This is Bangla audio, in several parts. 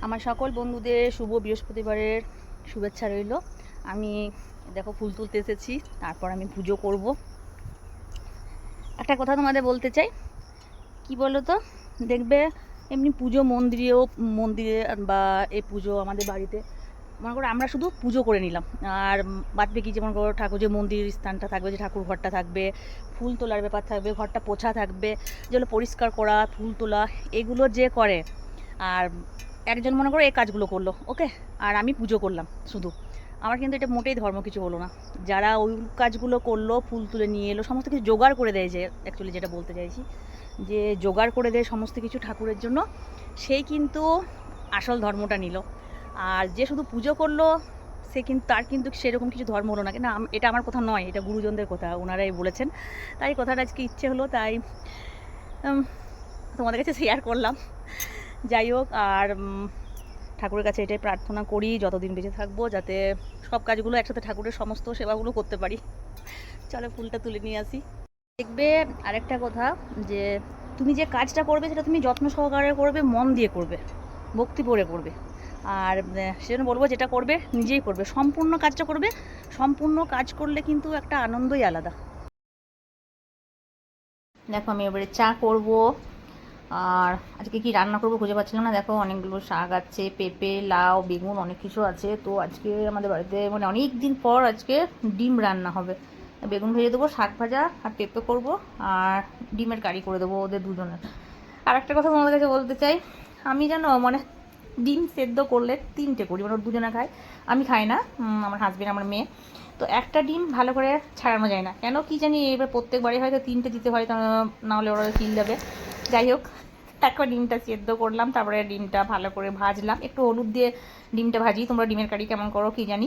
আমার সকল বন্ধুদের শুভ বৃহস্পতিবারের শুভেচ্ছা রইল। আমি দেখো ফুল তুলতে এসেছি, তারপর আমি পুজো করব। একটা কথা তোমাদের বলতে চাই, কি বলো তো, দেখবে এমনি পুজো মন্দিরে বা এই পুজো আমাদের বাড়িতে মনে করো আমরা শুধু পুজো করে নিলাম, আর বাদ বাকি যেমন করো ঠাকুর যে মন্দির স্থানটা থাকবে, যে ঠাকুর ঘরটা থাকবে, ফুল তোলার ব্যাপার থাকবে, ঘরটা পোছা থাকবে, যেগুলো পরিষ্কার করা, ফুল তোলা, এগুলো যে করে। আর একজন মনে করো এই কাজগুলো করলো, ওকে, আর আমি পুজো করলাম শুধু। আমার কিন্তু এটা মোটেই ধর্ম কিছু হলো না। যারা ওই কাজগুলো করলো, ফুল তুলে নিয়ে এলো, সমস্ত কিছু জোগাড় করে দেয়, যে অ্যাকচুয়ালি যেটা বলতে চাইছি, যে জোগাড় করে দেয় সমস্ত কিছু ঠাকুরের জন্য, সেই কিন্তু আসল ধর্মটা নিল। আর যে শুধু পুজো করলো, সে কিন্তু তার কিন্তু সেরকম কিছু ধর্ম হলো না। কিন্তু এটা আমার কথা নয়, এটা গুরুজনদের কথা, ওনারাই বলেছেন। তাই কথাটা আজকে ইচ্ছে হলো, তাই তোমাদের কাছে শেয়ার করলাম। যাই হোক, আর ঠাকুরের কাছে এটাই প্রার্থনা করি যতদিন বেঁচে থাকবো, যাতে সব কাজগুলো একসাথে ঠাকুরের সমস্ত সেবাগুলো করতে পারি। চলো ফুলটা তুলে নিয়ে আসি। দেখবে আরেকটা কথা, যে তুমি যে কাজটা করবে সেটা তুমি যত্ন সহকারে করবে, মন দিয়ে করবে, ভক্তি করে করবে। আর সেজন্য বলবো, যেটা করবে নিজেই করবে, সম্পূর্ণ কাজটা করবে। সম্পূর্ণ কাজ করলে কিন্তু একটা আনন্দই আলাদা। দেখো আমি এবারে চা করব। আর আজকে কি রান্না করবো খুঁজে পাচ্ছিলাম না। দেখো অনেকগুলো শাক আছে, পেঁপে, লাউ, বেগুন, অনেক কিছু আছে। তো আজকে আমাদের বাড়িতে মানে অনেক দিন পর আজকে ডিম রান্না হবে। বেগুন ভেজে দেবো, শাক ভাজা আর পেঁপে করব, আর ডিমের কারি করে দেবো ওদের দুজনের। আর একটা কথা তোমাদের কাছে বলতে চাই, আমি জানো মানে ডিম সেদ্ধ করলে তিনটে করি, মানে ওর দুজনে খায়, আমি খাই না, আমার হাজবেন্ড, আমার মেয়ে। তো একটা ডিম ভালো করে ছাড়ানো যায় না, কেন কি জানি, এবার প্রত্যেকবারই হয়তো তিনটে দিতে হয়, না হলে ওরা কিল যাবে। যাই হোক, একবার ডিমটা সেদ্ধ করলাম, তারপরে ডিমটা ভালো করে ভাজলাম, একটু হলুদ দিয়ে ডিমটা ভাজি। তোমরা ডিমের কারি কেমন করো কি জানি,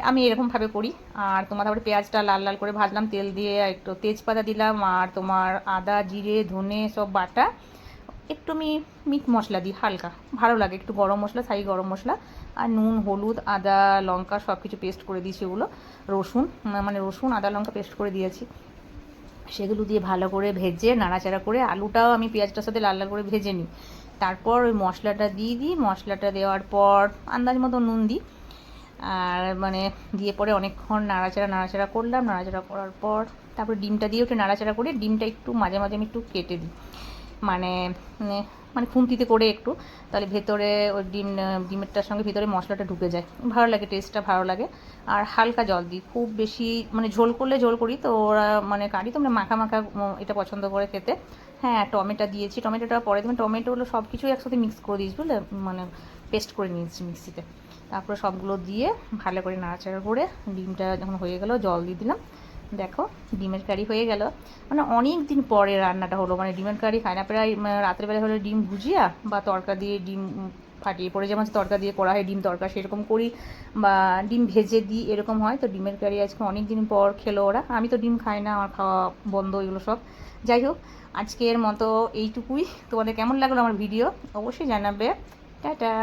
আমি এরকমভাবে করি। আর তোমার তারপরে পেঁয়াজটা লাল লাল করে ভাজলাম তেল দিয়ে, একটু তেজপাতা দিলাম, আর তোমার আদা, জিরে, ধনে সব বাটা, একটু আমি মিট মশলা দিই হালকা, ভালো লাগে, একটু গরম মশলা, ছাই গরম মশলা, আর নুন, হলুদ, আদা, লঙ্কা সব কিছু পেস্ট করে দিয়েছি। ওগুলো রসুন, মানে রসুন আদা লঙ্কা পেস্ট করে দিয়েছি। সেগুলো দিয়ে ভালো করে ভেজে নাড়াচাড়া করে, আলুটাও আমি পেঁয়াজটার সাথে লাল লাল করে ভেজে নিই। তারপর ওই মশলাটা দিয়ে দিই, মশলাটা দেওয়ার পর আন্দাজ মতো নুন দিই, আর মানে দিয়ে পরে অনেকক্ষণ নাড়াচাড়া করলাম। নাড়াচাড়া করার পর তারপরে ডিমটা দিয়ে ওটা নাড়াচাড়া করে, ডিমটা একটু মাঝে মাঝে আমি একটু কেটে দিই, মানে মানে মানে খুন্তিতে করে একটু, তাহলে ভেতরে ওই ডিমেরটার সঙ্গে ভিতরে মশলাটা ঢুকে যায়, ভালো লাগে, টেস্টটা ভালো লাগে। আর হালকা জল দিই, খুব বেশি মানে ঝোল করলে ঝোল করি তো, ওরা মানে কারি তো মানে মাখা মাখা এটা পছন্দ করে খেতে। হ্যাঁ, টমেটো দিয়েছি, টমেটোটা পরে দেবেন, টমেটোগুলো সব কিছুই একসাথে মিক্স করে দিয়েছি, বুঝলে, মানে পেস্ট করে নিয়েছি মিক্সিতে। তারপরে সবগুলো দিয়ে ভালো করে নাড়াচাড়া করে, ডিমটা যখন হয়ে গেল জল দিয়ে দিলাম। দেখো ডিমের কারি হয়ে গেল। মানে অনেক দিন পরে রান্নাটা হলো, মানে ডিমের কারি খায় না প্রায়, রাতের বেলা হলে ডিম ভুজিয়া বা তড়কা দিয়ে ডিম ফাটিয়ে পড়ে, যেমন তড়কা দিয়ে করা হয় ডিম তড়কা, সেরকম করি, বা ডিম ভেজে দিই, এরকম হয়। তো ডিমের কারি আজকে অনেক দিন পর খেলো ওরা, আমি তো ডিম খাই না, আমার খাওয়া বন্ধ এগুলো সব। যাই হোক, আজকের মতো এইটুকুই। তোমাদের কেমন লাগলো আমার ভিডিও অবশ্যই জানাবে। টাটা।